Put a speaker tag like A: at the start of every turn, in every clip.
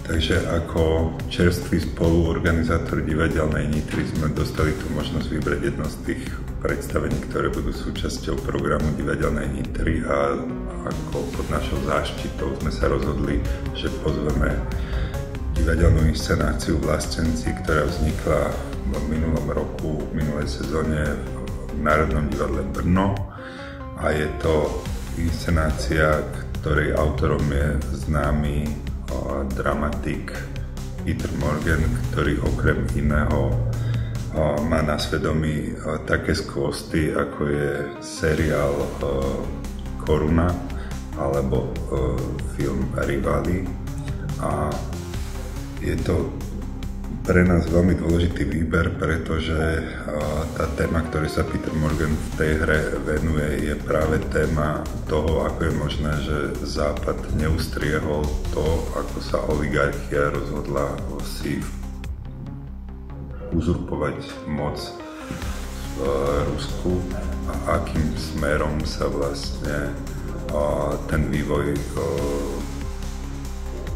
A: Takže ako čerstvý spoluorganizátor divadelnej Nitry sme dostali tú možnosť vybrať jedno z tých predstavení, ktoré budú súčasťou programu divadelnej Nitry, a ako pod našou záštitou sme sa rozhodli, že pozveme divadelnú inscenáciu Vlastenci, ktorá vznikla v minulom roku, v minulej sezóne v Národnom divadle Brno, a je to inscenácia, ktorej autorom je známy dramatik Peter Morgan, ktorý okrem iného má na svedomí také skvosty, ako je seriál Koruna alebo film Rivali. A je to pre nás veľmi dôležitý výber, pretože tá téma, ktorej sa Peter Morgan v tej hre venuje, je práve téma toho, ako je možné, že Západ neustriehol to, ako sa oligarchia rozhodla si uzurpovať moc v Rusku a akým smerom sa vlastne ten vývoj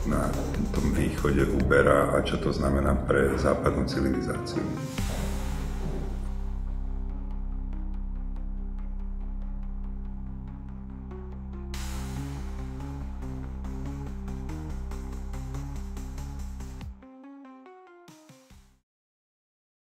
A: na tom východe uberá a čo to znamená pre západnú civilizáciu.